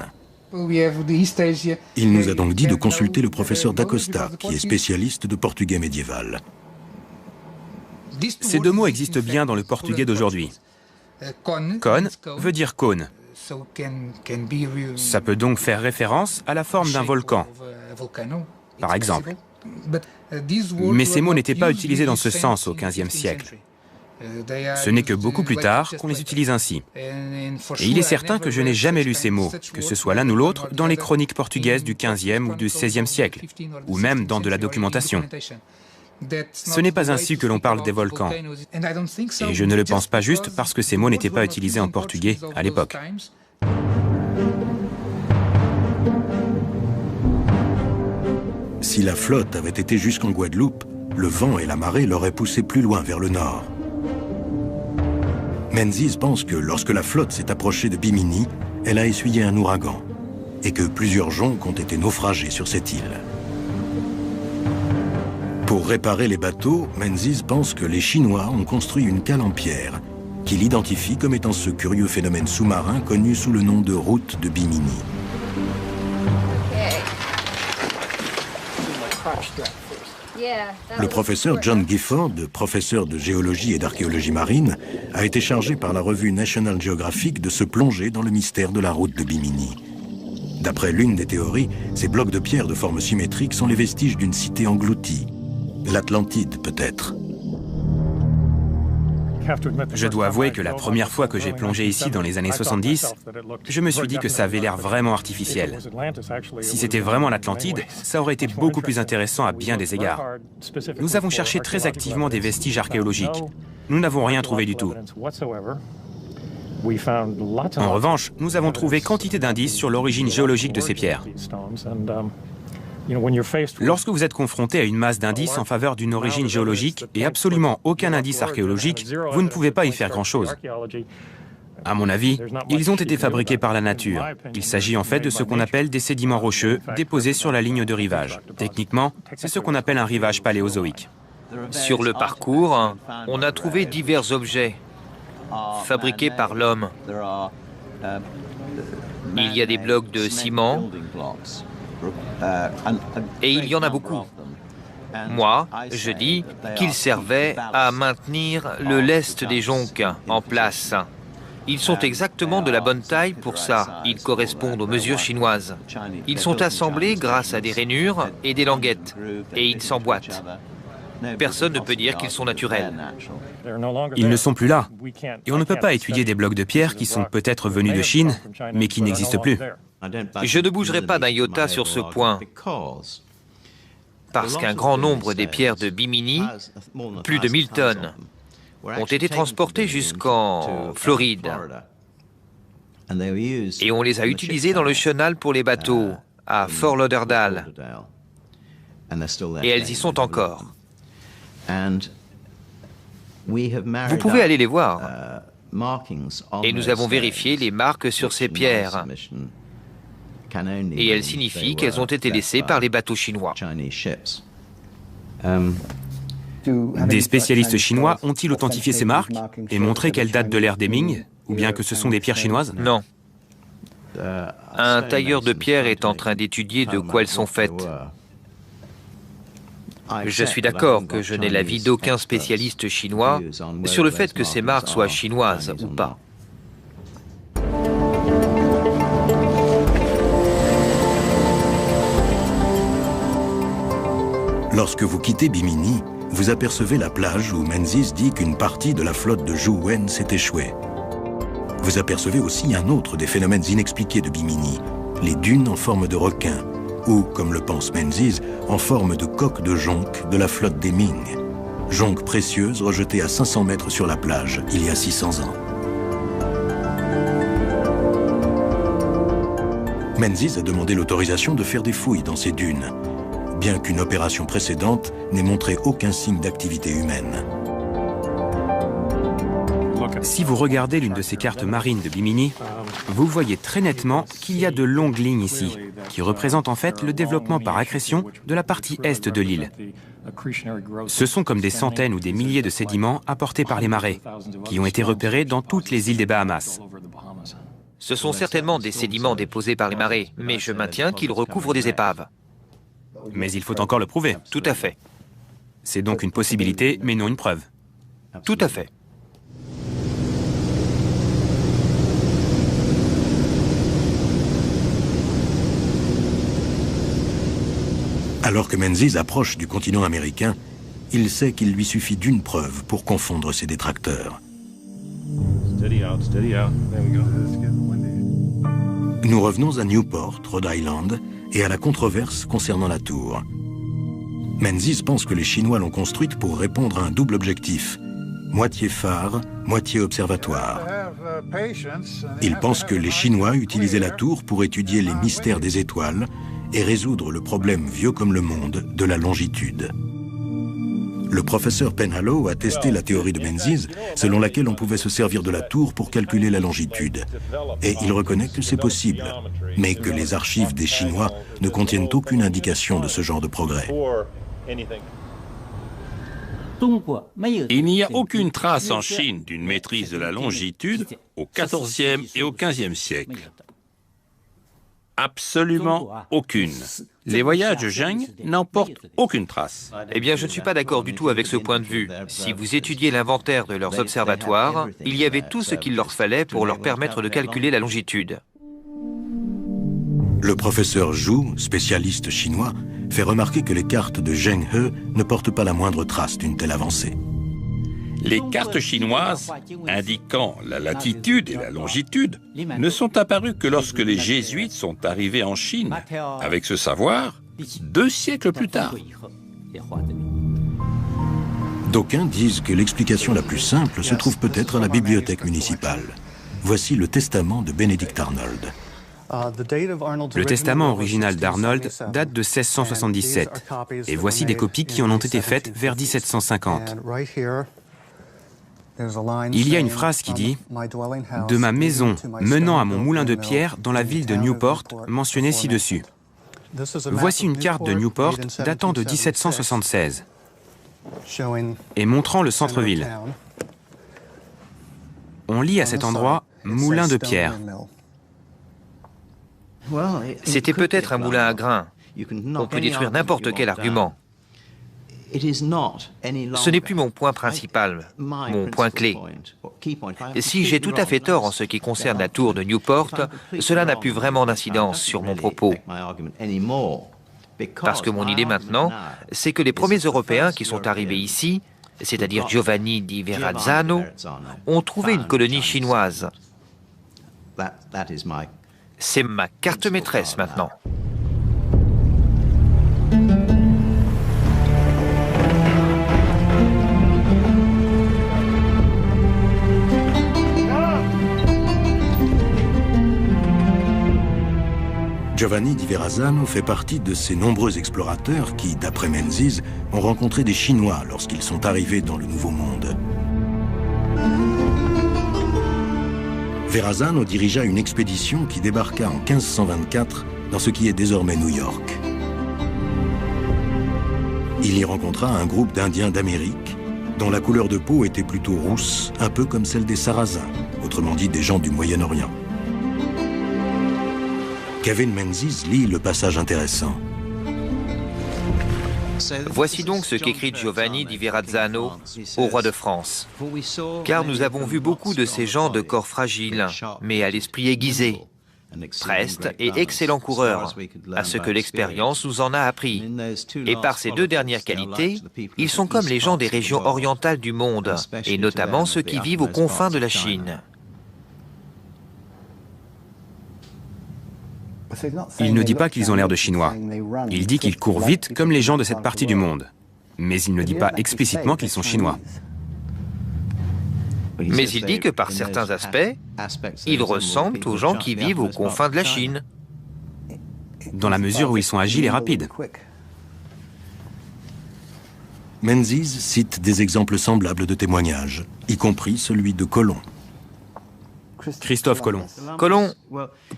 Il nous a donc dit de consulter le professeur d'Acosta, qui est spécialiste de portugais médiéval. Ces deux mots existent bien dans le portugais d'aujourd'hui. Con veut dire cône. Ça peut donc faire référence à la forme d'un volcan, par exemple. Mais ces mots n'étaient pas utilisés dans ce sens au XVe siècle. Ce n'est que beaucoup plus tard qu'on les utilise ainsi. Et il est certain que je n'ai jamais lu ces mots, que ce soit l'un ou l'autre, dans les chroniques portugaises du XVe ou du XVIe siècle, ou même dans de la documentation. Ce n'est pas ainsi que l'on parle des volcans. Et je ne le pense pas juste parce que ces mots n'étaient pas utilisés en portugais à l'époque. Si la flotte avait été jusqu'en Guadeloupe, le vent et la marée l'auraient poussée plus loin vers le nord. Menzies pense que lorsque la flotte s'est approchée de Bimini, elle a essuyé un ouragan et que plusieurs jonques ont été naufragés sur cette île. Pour réparer les bateaux, Menzies pense que les Chinois ont construit une cale en pierre qu'il identifie comme étant ce curieux phénomène sous-marin connu sous le nom de route de Bimini. Le professeur John Gifford, professeur de géologie et d'archéologie marine, a été chargé par la revue National Geographic de se plonger dans le mystère de la route de Bimini. D'après l'une des théories, ces blocs de pierre de forme symétrique sont les vestiges d'une cité engloutie. L'Atlantide, peut-être. Je dois avouer que la première fois que j'ai plongé ici dans les années 70, je me suis dit que ça avait l'air vraiment artificiel. Si c'était vraiment l'Atlantide, ça aurait été beaucoup plus intéressant à bien des égards. Nous avons cherché très activement des vestiges archéologiques. Nous n'avons rien trouvé du tout. En revanche, nous avons trouvé quantité d'indices sur l'origine géologique de ces pierres. Lorsque vous êtes confronté à une masse d'indices en faveur d'une origine géologique et absolument aucun indice archéologique, vous ne pouvez pas y faire grand-chose. À mon avis, ils ont été fabriqués par la nature. Il s'agit en fait de ce qu'on appelle des sédiments rocheux déposés sur la ligne de rivage. Techniquement, c'est ce qu'on appelle un rivage paléozoïque. Sur le parcours, on a trouvé divers objets fabriqués par l'homme. Il y a des blocs de ciment, et il y en a beaucoup. Moi, je dis qu'ils servaient à maintenir le lest des jonques en place. Ils sont exactement de la bonne taille pour ça. Ils correspondent aux mesures chinoises. Ils sont assemblés grâce à des rainures et des languettes, et ils s'emboîtent. Personne ne peut dire qu'ils sont naturels. Ils ne sont plus là. Et on ne peut pas étudier des blocs de pierre qui sont peut-être venus de Chine, mais qui n'existent plus. Je ne bougerai pas d'un iota sur ce point, parce qu'un grand nombre des pierres de Bimini, plus de 1000 tonnes, ont été transportées jusqu'en Floride. Et on les a utilisées dans le chenal pour les bateaux, à Fort Lauderdale. Et elles y sont encore. Vous pouvez aller les voir. Et nous avons vérifié les marques sur ces pierres. Et elles signifient qu'elles ont été laissées par les bateaux chinois. Des spécialistes chinois ont-ils authentifié ces marques et montré qu'elles datent de l'ère des Ming, ou bien que ce sont des pierres chinoises? Non. Un tailleur de pierre est en train d'étudier de quoi elles sont faites. Je suis d'accord que je n'ai l'avis d'aucun spécialiste chinois sur le fait que ces marques soient chinoises ou pas. Lorsque vous quittez Bimini, vous apercevez la plage où Menzies dit qu'une partie de la flotte de Zhou Wen s'est échouée. Vous apercevez aussi un autre des phénomènes inexpliqués de Bimini, les dunes en forme de requin, ou, comme le pense Menzies, en forme de coque de jonque de la flotte des Ming. Jonque précieuse rejetée à 500 mètres sur la plage il y a 600 ans. Menzies a demandé l'autorisation de faire des fouilles dans ces dunes, bien qu'une opération précédente n'ait montré aucun signe d'activité humaine. Si vous regardez l'une de ces cartes marines de Bimini, vous voyez très nettement qu'il y a de longues lignes ici, qui représentent en fait le développement par accrétion de la partie est de l'île. Ce sont comme des centaines ou des milliers de sédiments apportés par les marées, qui ont été repérés dans toutes les îles des Bahamas. Ce sont certainement des sédiments déposés par les marées, mais je maintiens qu'ils recouvrent des épaves. Mais il faut encore le prouver. Tout à fait. C'est donc une possibilité, mais non une preuve. Tout à fait. Alors que Menzies approche du continent américain, il sait qu'il lui suffit d'une preuve pour confondre ses détracteurs. Nous revenons à Newport, Rhode Island, et à la controverse concernant la tour. Menzies pense que les Chinois l'ont construite pour répondre à un double objectif, moitié phare, moitié observatoire. Il pense que les Chinois utilisaient la tour pour étudier les mystères des étoiles et résoudre le problème vieux comme le monde de la longitude. Le professeur Penhallow a testé la théorie de Menzies, selon laquelle on pouvait se servir de la tour pour calculer la longitude. Et il reconnaît que c'est possible, mais que les archives des Chinois ne contiennent aucune indication de ce genre de progrès. Il n'y a aucune trace en Chine d'une maîtrise de la longitude au XIVe et au XVe siècle. Absolument aucune. Les voyages de Zheng n'en portent aucune trace. Eh bien, je ne suis pas d'accord du tout avec ce point de vue. Si vous étudiez l'inventaire de leurs observatoires, il y avait tout ce qu'il leur fallait pour leur permettre de calculer la longitude. Le professeur Zhu, spécialiste chinois, fait remarquer que les cartes de Zheng He ne portent pas la moindre trace d'une telle avancée. Les cartes chinoises indiquant la latitude et la longitude ne sont apparues que lorsque les jésuites sont arrivés en Chine, avec ce savoir, 2 siècles plus tard. D'aucuns disent que l'explication la plus simple se trouve peut-être à la bibliothèque municipale. Voici le testament de Benedict Arnold. Le testament original d'Arnold date de 1677, et voici des copies qui en ont été faites vers 1750. Il y a une phrase qui dit « De ma maison menant à mon moulin de pierre dans la ville de Newport, mentionnée ci-dessus ». Voici une carte de Newport datant de 1776 et montrant le centre-ville. On lit à cet endroit « moulin de pierre ». C'était peut-être un moulin à grains. On peut détruire n'importe quel argument. Ce n'est plus mon point principal, mon point clé. Si j'ai tout à fait tort en ce qui concerne la tour de Newport, cela n'a plus vraiment d'incidence sur mon propos. Parce que mon idée maintenant, c'est que les premiers Européens qui sont arrivés ici, c'est-à-dire Giovanni di Verrazzano, ont trouvé une colonie chinoise. C'est ma carte maîtresse maintenant. Giovanni di Verrazzano fait partie de ces nombreux explorateurs qui, d'après Menzies, ont rencontré des Chinois lorsqu'ils sont arrivés dans le Nouveau Monde. Verrazzano dirigea une expédition qui débarqua en 1524 dans ce qui est désormais New York. Il y rencontra un groupe d'Indiens d'Amérique dont la couleur de peau était plutôt rousse, un peu comme celle des Sarrasins, autrement dit des gens du Moyen-Orient. Kevin Menzies lit le passage intéressant. Voici donc ce qu'écrit Giovanni di Verrazzano au roi de France. Car nous avons vu beaucoup de ces gens de corps fragiles, mais à l'esprit aiguisé, prestes et excellents coureurs, à ce que l'expérience nous en a appris. Et par ces 2 dernières qualités, ils sont comme les gens des régions orientales du monde, et notamment ceux qui vivent aux confins de la Chine. Il ne dit pas qu'ils ont l'air de Chinois. Il dit qu'ils courent vite comme les gens de cette partie du monde. Mais il ne dit pas explicitement qu'ils sont Chinois. Mais il dit que par certains aspects, ils ressemblent aux gens qui vivent aux confins de la Chine. Dans la mesure où ils sont agiles et rapides. Menzies cite des exemples semblables de témoignages, y compris celui de Colomb. Christophe Colomb. Colomb,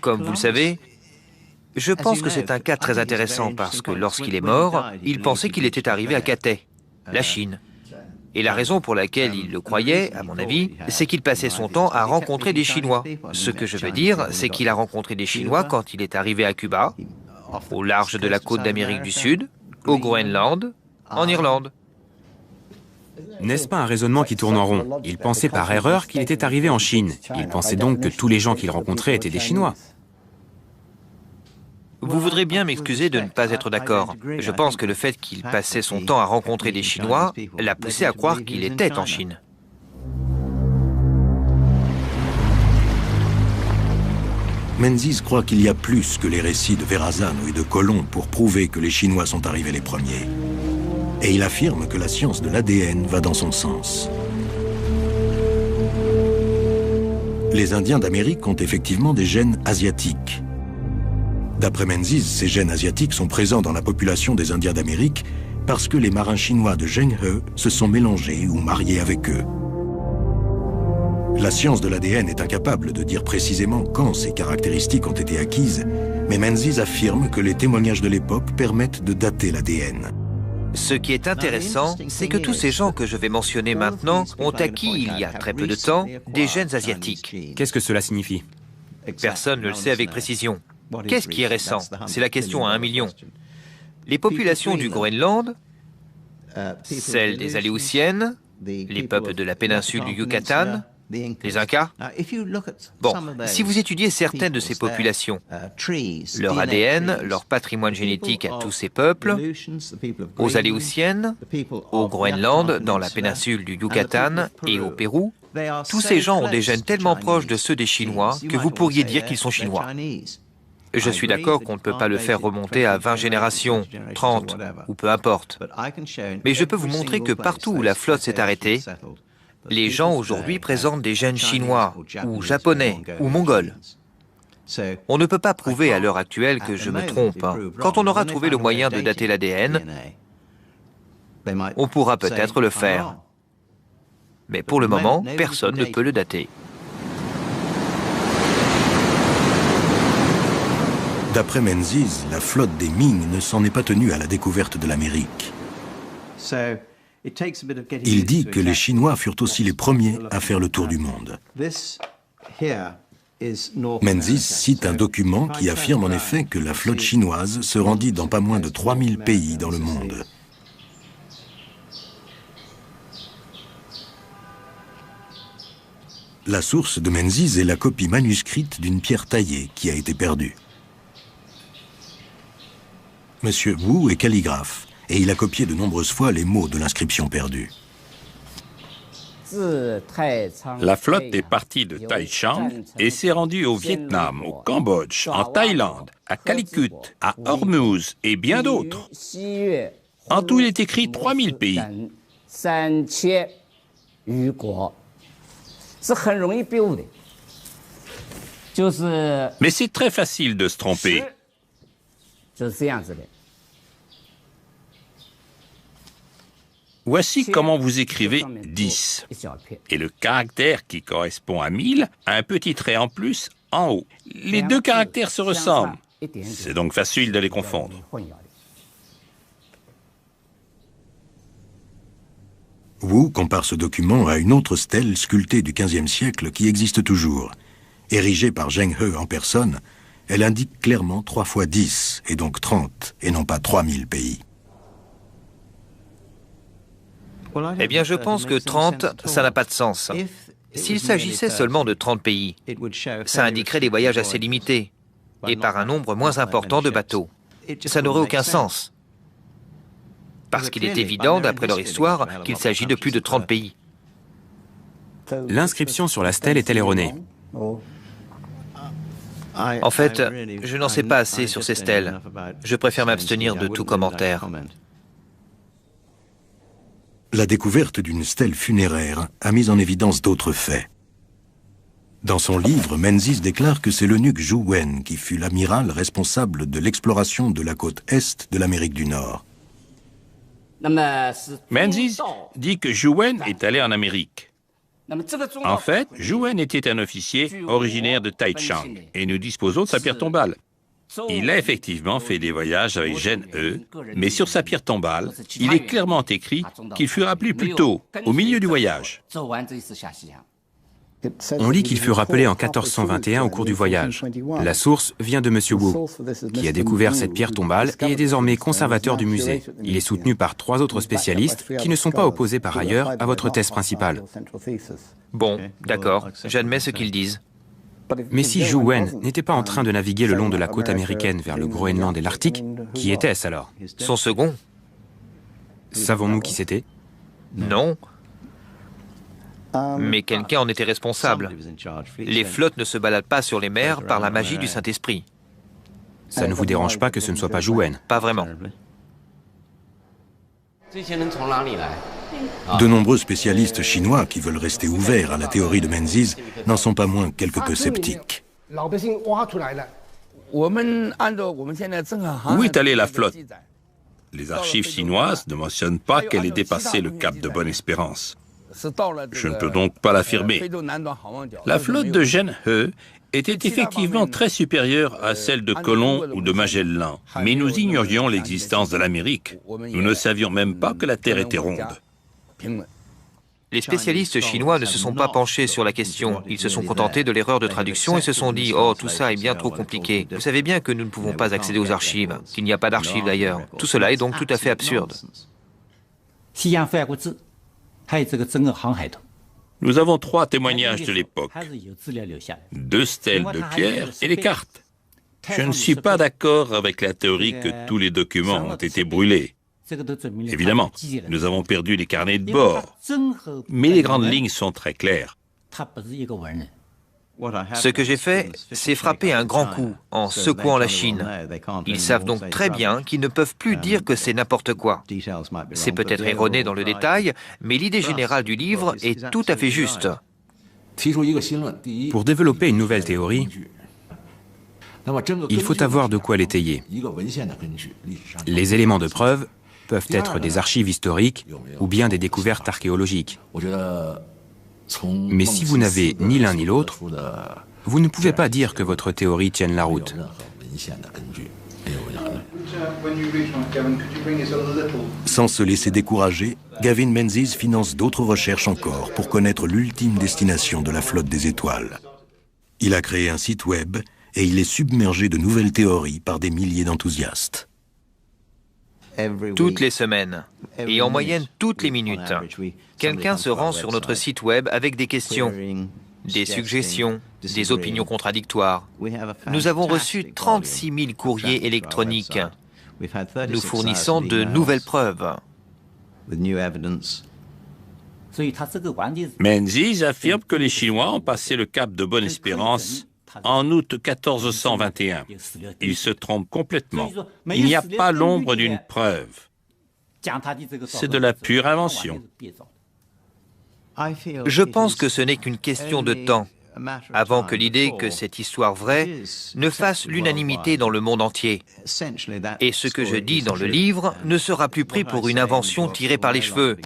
comme vous le savez, je pense que c'est un cas très intéressant parce que lorsqu'il est mort, il pensait qu'il était arrivé à Cathay, la Chine. Et la raison pour laquelle il le croyait, à mon avis, c'est qu'il passait son temps à rencontrer des Chinois. Ce que je veux dire, c'est qu'il a rencontré des Chinois quand il est arrivé à Cuba, au large de la côte d'Amérique du Sud, au Groenland, en Irlande. N'est-ce pas un raisonnement qui tourne en rond? Il pensait par erreur qu'il était arrivé en Chine. Il pensait donc que tous les gens qu'il rencontrait étaient des Chinois. Vous voudrez bien m'excuser de ne pas être d'accord. Je pense que le fait qu'il passait son temps à rencontrer des Chinois l'a poussé à croire qu'il était en Chine. Menzies croit qu'il y a plus que les récits de Verrazzano et de Colomb pour prouver que les Chinois sont arrivés les premiers. Et il affirme que la science de l'ADN va dans son sens. Les Indiens d'Amérique ont effectivement des gènes asiatiques. D'après Menzies, ces gènes asiatiques sont présents dans la population des Indiens d'Amérique parce que les marins chinois de Zheng He se sont mélangés ou mariés avec eux. La science de l'ADN est incapable de dire précisément quand ces caractéristiques ont été acquises, mais Menzies affirme que les témoignages de l'époque permettent de dater l'ADN. Ce qui est intéressant, c'est que tous ces gens que je vais mentionner maintenant ont acquis, il y a très peu de temps, des gènes asiatiques. Qu'est-ce que cela signifie? Personne ne le sait avec précision. Qu'est-ce qui est récent? C'est la question à 1 million. Les populations du Groenland, celles des Aléoutiennes, les peuples de la péninsule du Yucatan, les Incas. Bon, si vous étudiez certaines de ces populations, leur ADN, leur patrimoine génétique à tous ces peuples, aux Aléoutiennes, au Groenland, dans la péninsule du Yucatan et au Pérou, tous ces gens ont des gènes tellement proches de ceux des Chinois que vous pourriez dire qu'ils sont chinois. Je suis d'accord qu'on ne peut pas le faire remonter à 20 générations, 30, ou peu importe. Mais je peux vous montrer que partout où la flotte s'est arrêtée, les gens aujourd'hui présentent des gènes chinois, ou japonais, ou mongols. On ne peut pas prouver à l'heure actuelle que je me trompe. Quand on aura trouvé le moyen de dater l'ADN, on pourra peut-être le faire. Mais pour le moment, personne ne peut le dater. D'après Menzies, la flotte des Ming ne s'en est pas tenue à la découverte de l'Amérique. Il dit que les Chinois furent aussi les premiers à faire le tour du monde. Menzies cite un document qui affirme en effet que la flotte chinoise se rendit dans pas moins de 3000 pays dans le monde. La source de Menzies est la copie manuscrite d'une pierre taillée qui a été perdue. Monsieur Wu est calligraphe et il a copié de nombreuses fois les mots de l'inscription perdue. La flotte est partie de Taïchang et s'est rendue au Vietnam, au Cambodge, en Thaïlande, à Calicut, à Hormuz et bien d'autres. En tout, il est écrit 3000 pays. Mais c'est très facile de se tromper. Voici comment vous écrivez 10. Et le caractère qui correspond à 1000 a un petit trait en plus en haut. Les deux caractères se ressemblent. C'est donc facile de les confondre. Wu compare ce document à une autre stèle sculptée du XVe siècle qui existe toujours. Érigée par Zheng He en personne, elle indique clairement 3 fois 10, et donc 30, et non pas 3000 pays. Eh bien, je pense que 30, ça n'a pas de sens. S'il s'agissait seulement de 30 pays, ça indiquerait des voyages assez limités, et par un nombre moins important de bateaux. Ça n'aurait aucun sens. Parce qu'il est évident, d'après leur histoire, qu'il s'agit de plus de 30 pays. L'inscription sur la stèle est-elle erronée? En fait, je n'en sais pas assez sur ces stèles. Je préfère m'abstenir de tout commentaire. La découverte d'une stèle funéraire a mis en évidence d'autres faits. Dans son livre, Menzies déclare que c'est l'eunuque Zhu Wen qui fut l'amiral responsable de l'exploration de la côte est de l'Amérique du Nord. Menzies dit que Zhu Wen est allé en Amérique. En fait, Zhu Wen était un officier originaire de Taïchang et nous disposons de sa pierre tombale. Il a effectivement fait des voyages avec Zheng He, mais sur sa pierre tombale, il est clairement écrit qu'il fut rappelé plus tôt, au milieu du voyage. On lit qu'il fut rappelé en 1421 au cours du voyage. La source vient de M. Wu, qui a découvert cette pierre tombale et est désormais conservateur du musée. Il est soutenu par 3 autres spécialistes qui ne sont pas opposés par ailleurs à votre thèse principale. Bon, d'accord, j'admets ce qu'ils disent. Mais si Zhu Wen n'était pas en train de naviguer le long de la côte américaine vers le Groenland et l'Arctique, qui était-ce alors? Son second? Savons-nous qui c'était? Non. Mais quelqu'un en était responsable. Les flottes ne se baladent pas sur les mers par la magie du Saint-Esprit. Ça ne vous dérange pas que ce ne soit pas Zhu Wen? Pas vraiment. De nombreux spécialistes chinois qui veulent rester ouverts à la théorie de Menzies n'en sont pas moins quelque peu sceptiques. Où est allée la flotte? Les archives chinoises ne mentionnent pas qu'elle ait dépassé le cap de Bonne-Espérance. Je ne peux donc pas l'affirmer. La flotte de Zheng He était effectivement très supérieure à celle de Colomb ou de Magellan, mais nous ignorions l'existence de l'Amérique. Nous ne savions même pas que la Terre était ronde. Les spécialistes chinois ne se sont pas penchés sur la question. Ils se sont contentés de l'erreur de traduction et se sont dit « Oh, tout ça est bien trop compliqué. Vous savez bien que nous ne pouvons pas accéder aux archives, qu'il n'y a pas d'archives d'ailleurs. Tout cela est donc tout à fait absurde. » Nous avons 3 témoignages de l'époque, 2 stèles de pierre et les cartes. Je ne suis pas d'accord avec la théorie que tous les documents ont été brûlés. Évidemment, nous avons perdu les carnets de bord, mais les grandes lignes sont très claires. Ce que j'ai fait, c'est frapper un grand coup en secouant la Chine. Ils savent donc très bien qu'ils ne peuvent plus dire que c'est n'importe quoi. C'est peut-être erroné dans le détail, mais l'idée générale du livre est tout à fait juste. Pour développer une nouvelle théorie, il faut avoir de quoi l'étayer. Les éléments de preuve peuvent être des archives historiques ou bien des découvertes archéologiques. Mais si vous n'avez ni l'un ni l'autre, vous ne pouvez pas dire que votre théorie tienne la route. Sans se laisser décourager, Gavin Menzies finance d'autres recherches encore pour connaître l'ultime destination de la flotte des étoiles. Il a créé un site web et il est submergé de nouvelles théories par des milliers d'enthousiastes. Toutes les semaines, et en moyenne toutes les minutes, quelqu'un se rend sur notre site web avec des questions, des suggestions, des opinions contradictoires. Nous avons reçu 36 000 courriers électroniques, nous fournissant de nouvelles preuves. Menzies affirme que les Chinois ont passé le cap de Bonne-Espérance en août 1421. Il se trompe complètement. Il n'y a pas l'ombre d'une preuve. C'est de la pure invention. Je pense que ce n'est qu'une question de temps, avant que l'idée que cette histoire vraie ne fasse l'unanimité dans le monde entier. Et ce que je dis dans le livre ne sera plus pris pour une invention tirée par les cheveux.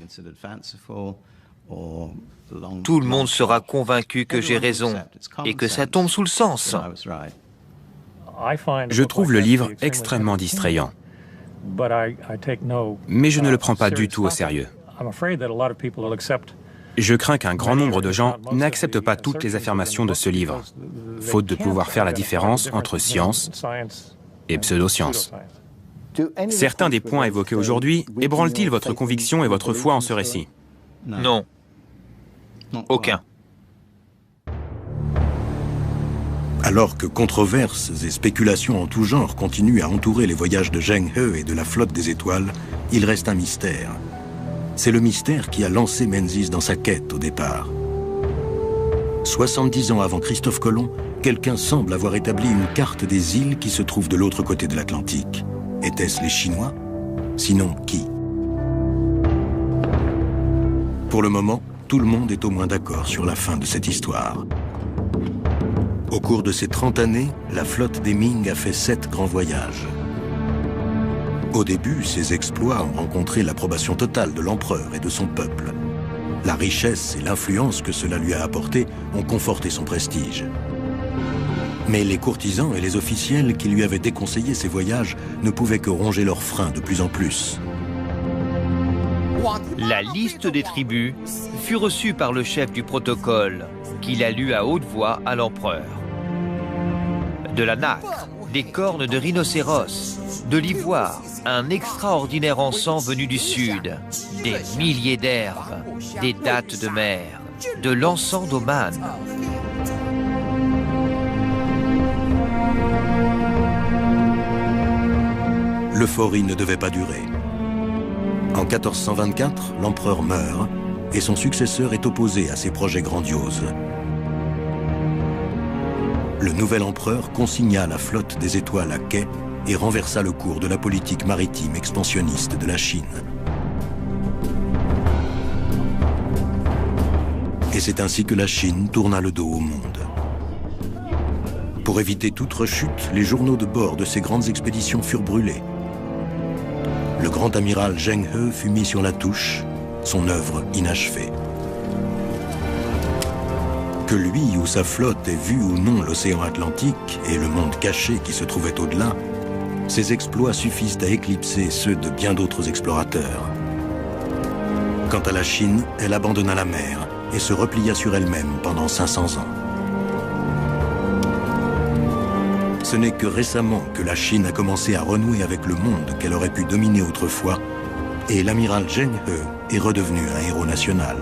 Tout le monde sera convaincu que j'ai raison et que ça tombe sous le sens. Je trouve le livre extrêmement distrayant, mais je ne le prends pas du tout au sérieux. Je crains qu'un grand nombre de gens n'acceptent pas toutes les affirmations de ce livre, faute de pouvoir faire la différence entre science et pseudoscience. Certains des points évoqués aujourd'hui ébranlent-ils votre conviction et votre foi en ce récit? Non. Aucun. Alors que controverses et spéculations en tout genre continuent à entourer les voyages de Zheng He et de la flotte des étoiles, il reste un mystère. C'est le mystère qui a lancé Menzies dans sa quête au départ. 70 ans avant Christophe Colomb, quelqu'un semble avoir établi une carte des îles qui se trouvent de l'autre côté de l'Atlantique. Étaient-ce les Chinois? Sinon, qui? Pour le moment, tout le monde est au moins d'accord sur la fin de cette histoire. Au cours de ces 30 années, la flotte des Ming a fait 7 grands voyages. Au début, ces exploits ont rencontré l'approbation totale de l'empereur et de son peuple. La richesse et l'influence que cela lui a apporté ont conforté son prestige. Mais les courtisans et les officiels qui lui avaient déconseillé ces voyages ne pouvaient que ronger leurs freins de plus en plus. La liste des tribus fut reçue par le chef du protocole, qui la lut à haute voix à l'empereur. De la nacre, des cornes de rhinocéros, de l'ivoire, un extraordinaire encens venu du sud, des milliers d'herbes, des dattes de mer, de l'encens d'Oman. L'euphorie ne devait pas durer. En 1424, l'empereur meurt et son successeur est opposé à ses projets grandioses. Le nouvel empereur consigna la flotte des étoiles à quai et renversa le cours de la politique maritime expansionniste de la Chine. Et c'est ainsi que la Chine tourna le dos au monde. Pour éviter toute rechute, les journaux de bord de ces grandes expéditions furent brûlés. Le grand amiral Zheng He fut mis sur la touche, son œuvre inachevée. Que lui ou sa flotte ait vu ou non l'océan Atlantique et le monde caché qui se trouvait au-delà, ses exploits suffisent à éclipser ceux de bien d'autres explorateurs. Quant à la Chine, elle abandonna la mer et se replia sur elle-même pendant 500 ans. Ce n'est que récemment que la Chine a commencé à renouer avec le monde qu'elle aurait pu dominer autrefois, et l'amiral Zheng He est redevenu un héros national.